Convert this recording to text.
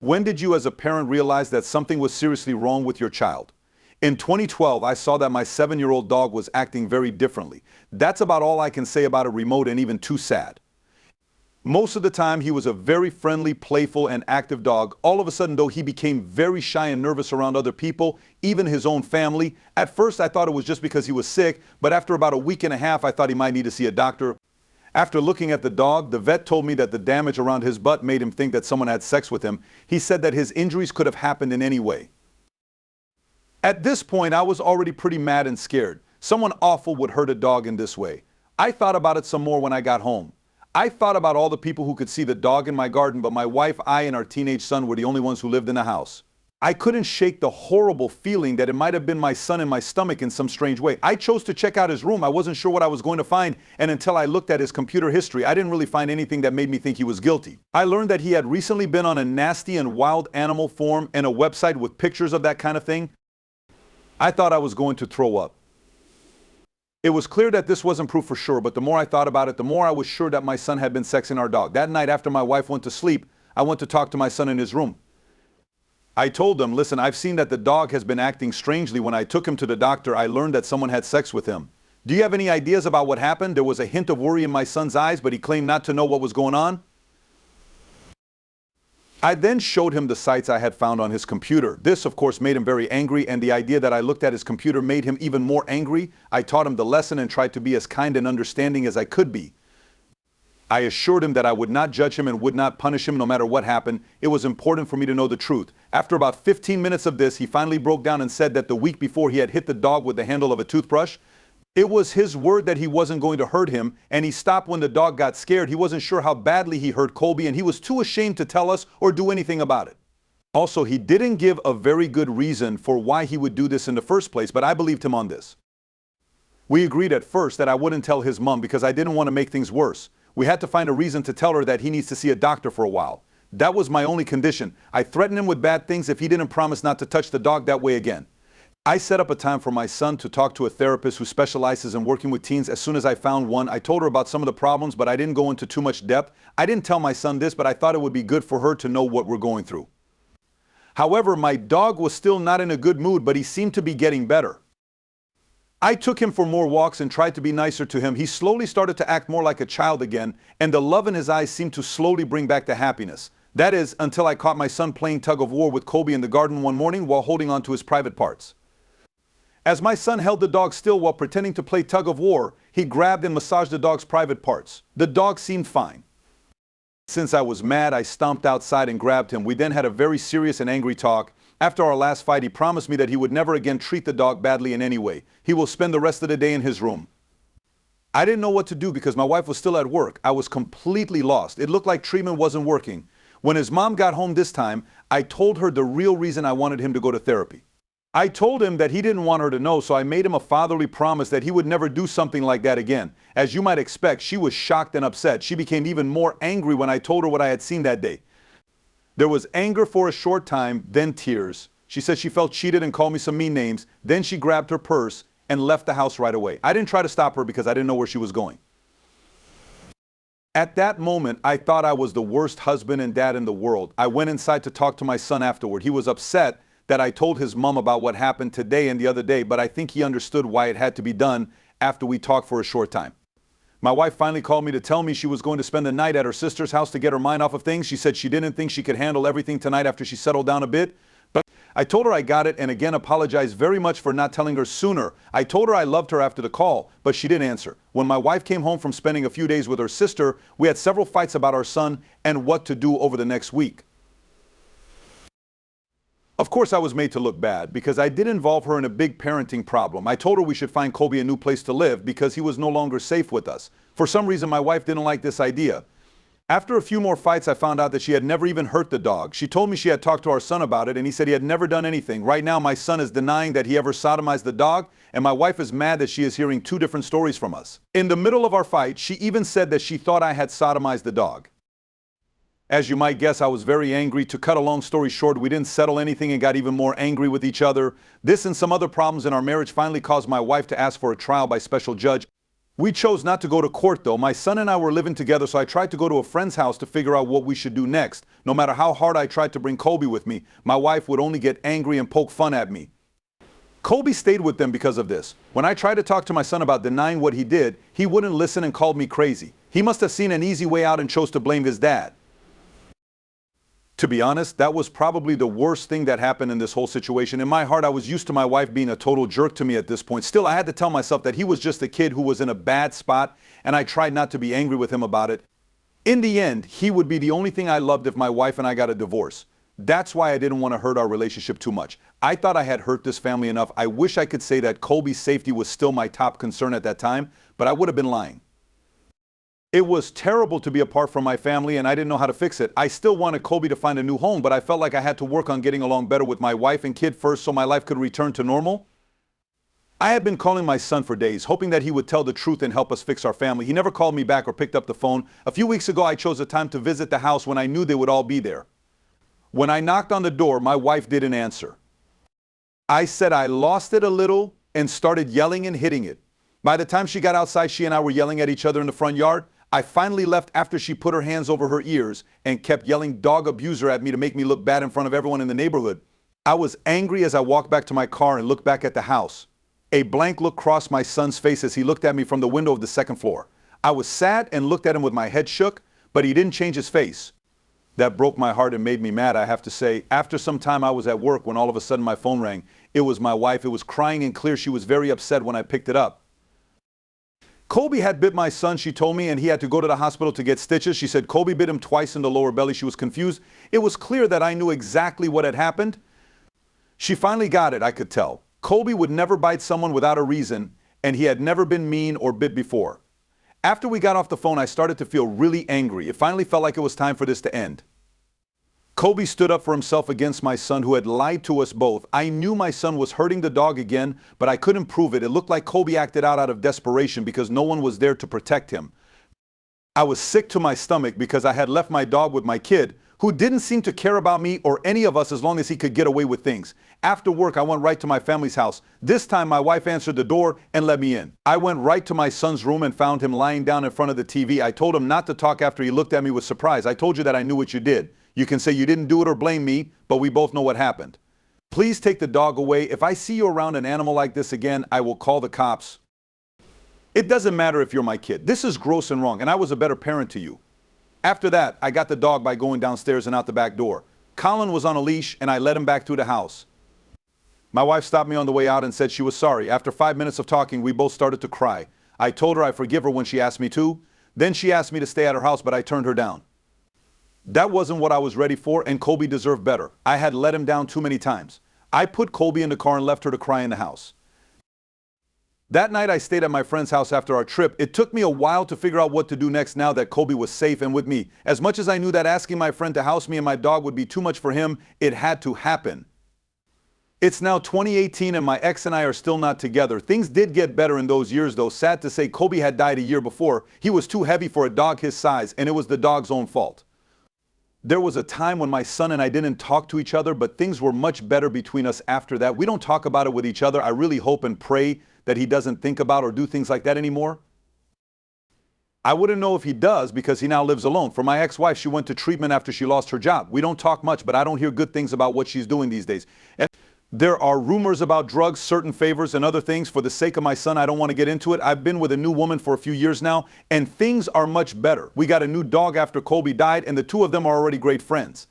When did you as a parent realize that something was seriously wrong with your child? In 2012, I saw that my 7-year-old dog was acting very differently. That's about all I can say about a remote and even too sad. Most of the time, he was a very friendly, playful, and active dog. All of a sudden, though, he became very shy and nervous around other people, even his own family. At first, I thought it was just because he was sick, but after about a week and a half, I thought he might need to see a doctor. After looking at the dog, the vet told me that the damage around his butt made him think that someone had sex with him. He said that his injuries could have happened in any way. At this point, I was already pretty mad and scared. Someone awful would hurt a dog in this way. I thought about it some more when I got home. I thought about all the people who could see the dog in my garden, but my wife, I, and our teenage son were the only ones who lived in the house. I couldn't shake the horrible feeling that it might have been my son in my stomach in some strange way. I chose to check out his room. I wasn't sure what I was going to find, and until I looked at his computer history, I didn't really find anything that made me think he was guilty. I learned that he had recently been on a nasty and wild animal forum and a website with pictures of that kind of thing. I thought I was going to throw up. It was clear that this wasn't proof for sure, but the more I thought about it, the more I was sure that my son had been sexing our dog. That night after my wife went to sleep, I went to talk to my son in his room. I told him, listen, I've seen that the dog has been acting strangely. When I took him to the doctor, I learned that someone had sex with him. Do you have any ideas about what happened? There was a hint of worry in my son's eyes, but he claimed not to know what was going on. I then showed him the sites I had found on his computer. This, of course, made him very angry, and the idea that I looked at his computer made him even more angry. I taught him the lesson and tried to be as kind and understanding as I could be. I assured him that I would not judge him and would not punish him no matter what happened. It was important for me to know the truth. After about 15 minutes of this, he finally broke down and said that the week before he had hit the dog with the handle of a toothbrush. It was his word that he wasn't going to hurt him, and he stopped when the dog got scared. He wasn't sure how badly he hurt Colby, and he was too ashamed to tell us or do anything about it. Also, he didn't give a very good reason for why he would do this in the first place, but I believed him on this. We agreed at first that I wouldn't tell his mom because I didn't want to make things worse. We had to find a reason to tell her that he needs to see a doctor for a while. That was my only condition. I threatened him with bad things if he didn't promise not to touch the dog that way again. I set up a time for my son to talk to a therapist who specializes in working with teens. As soon as I found one, I told her about some of the problems, but I didn't go into too much depth. I didn't tell my son this, but I thought it would be good for her to know what we're going through. However, my dog was still not in a good mood, but he seemed to be getting better. I took him for more walks and tried to be nicer to him. He slowly started to act more like a child again, and the love in his eyes seemed to slowly bring back the happiness. That is, until I caught my son playing tug of war with Colby in the garden one morning while holding on to his private parts. As my son held the dog still while pretending to play tug of war, he grabbed and massaged the dog's private parts. The dog seemed fine. Since I was mad, I stomped outside and grabbed him. We then had a very serious and angry talk. After our last fight, he promised me that he would never again treat the dog badly in any way. He will spend the rest of the day in his room. I didn't know what to do because my wife was still at work. I was completely lost. It looked like treatment wasn't working. When his mom got home this time, I told her the real reason I wanted him to go to therapy. I told him that he didn't want her to know, so I made him a fatherly promise that he would never do something like that again. As you might expect, she was shocked and upset. She became even more angry when I told her what I had seen that day. There was anger for a short time, then tears. She said she felt cheated and called me some mean names. Then she grabbed her purse and left the house right away. I didn't try to stop her because I didn't know where she was going. At that moment, I thought I was the worst husband and dad in the world. I went inside to talk to my son afterward. He was upset that I told his mom about what happened today and the other day, but I think he understood why it had to be done after we talked for a short time. My wife finally called me to tell me she was going to spend the night at her sister's house to get her mind off of things. She said she didn't think she could handle everything tonight after she settled down a bit. But I told her I got it and again apologized very much for not telling her sooner. I told her I loved her after the call, but she didn't answer. When my wife came home from spending a few days with her sister, we had several fights about our son and what to do over the next week. Of course, I was made to look bad because I did involve her in a big parenting problem. I told her we should find Colby a new place to live because he was no longer safe with us. For some reason, my wife didn't like this idea. After a few more fights, I found out that she had never even hurt the dog. She told me she had talked to our son about it, and he said he had never done anything. Right now, my son is denying that he ever sodomized the dog, and my wife is mad that she is hearing two different stories from us. In the middle of our fight, she even said that she thought I had sodomized the dog. As you might guess, I was very angry. To cut a long story short, we didn't settle anything and got even more angry with each other. This and some other problems in our marriage finally caused my wife to ask for a trial by special judge. We chose not to go to court though. My son and I were living together, so I tried to go to a friend's house to figure out what we should do next. No matter how hard I tried to bring Colby with me, my wife would only get angry and poke fun at me. Colby stayed with them because of this. When I tried to talk to my son about denying what he did, he wouldn't listen and called me crazy. He must have seen an easy way out and chose to blame his dad. To be honest, that was probably the worst thing that happened in this whole situation. In my heart, I was used to my wife being a total jerk to me at this point. Still, I had to tell myself that he was just a kid who was in a bad spot, and I tried not to be angry with him about it. In the end, he would be the only thing I loved if my wife and I got a divorce. That's why I didn't want to hurt our relationship too much. I thought I had hurt this family enough. I wish I could say that Colby's safety was still my top concern at that time, but I would have been lying. It was terrible to be apart from my family, and I didn't know how to fix it. I still wanted Colby to find a new home, but I felt like I had to work on getting along better with my wife and kid first so my life could return to normal. I had been calling my son for days, hoping that he would tell the truth and help us fix our family. He never called me back or picked up the phone. A few weeks ago, I chose a time to visit the house when I knew they would all be there. When I knocked on the door, my wife didn't answer. I said I lost it a little and started yelling and hitting it. By the time she got outside, she and I were yelling at each other in the front yard. I finally left after she put her hands over her ears and kept yelling dog abuser at me to make me look bad in front of everyone in the neighborhood. I was angry as I walked back to my car and looked back at the house. A blank look crossed my son's face as he looked at me from the window of the second floor. I was sad and looked at him with my head shook, but he didn't change his face. That broke my heart and made me mad, I have to say. After some time, I was at work when all of a sudden my phone rang. It was my wife. It was crying and clear. She was very upset when I picked it up. Colby had bit my son, she told me, and he had to go to the hospital to get stitches. She said Colby bit him twice in the lower belly. She was confused. It was clear that I knew exactly what had happened. She finally got it, I could tell. Colby would never bite someone without a reason, and he had never been mean or bit before. After we got off the phone, I started to feel really angry. It finally felt like it was time for this to end. Colby stood up for himself against my son, who had lied to us both. I knew my son was hurting the dog again, but I couldn't prove it. It looked like Colby acted out of desperation because no one was there to protect him. I was sick to my stomach because I had left my dog with my kid, who didn't seem to care about me or any of us as long as he could get away with things. After work, I went right to my family's house. This time, my wife answered the door and let me in. I went right to my son's room and found him lying down in front of the TV. I told him not to talk after he looked at me with surprise. I told you that I knew what you did. You can say you didn't do it or blame me, but we both know what happened. Please take the dog away. If I see you around an animal like this again, I will call the cops. It doesn't matter if you're my kid. This is gross and wrong, and I was a better parent to you. After that, I got the dog by going downstairs and out the back door. Colin was on a leash, and I led him back to the house. My wife stopped me on the way out and said she was sorry. After 5 minutes of talking, we both started to cry. I told her I forgive her when she asked me to. Then she asked me to stay at her house, but I turned her down. That wasn't what I was ready for, and Colby deserved better. I had let him down too many times. I put Colby in the car and left her to cry in the house. That night I stayed at my friend's house after our trip. It took me a while to figure out what to do next now that Colby was safe and with me. As much as I knew that asking my friend to house me and my dog would be too much for him, it had to happen. It's now 2018 and my ex and I are still not together. Things did get better in those years though. Sad to say, Colby had died a year before. He was too heavy for a dog his size, and it was the dog's own fault. There was a time when my son and I didn't talk to each other, but things were much better between us after that. We don't talk about it with each other. I really hope and pray that he doesn't think about or do things like that anymore. I wouldn't know if he does because he now lives alone. For my ex-wife, she went to treatment after she lost her job. We don't talk much, but I don't hear good things about what she's doing these days. And there are rumors about drugs, certain favors, and other things. For the sake of my son, I don't want to get into it. I've been with a new woman for a few years now, and things are much better. We got a new dog after Colby died, and the two of them are already great friends.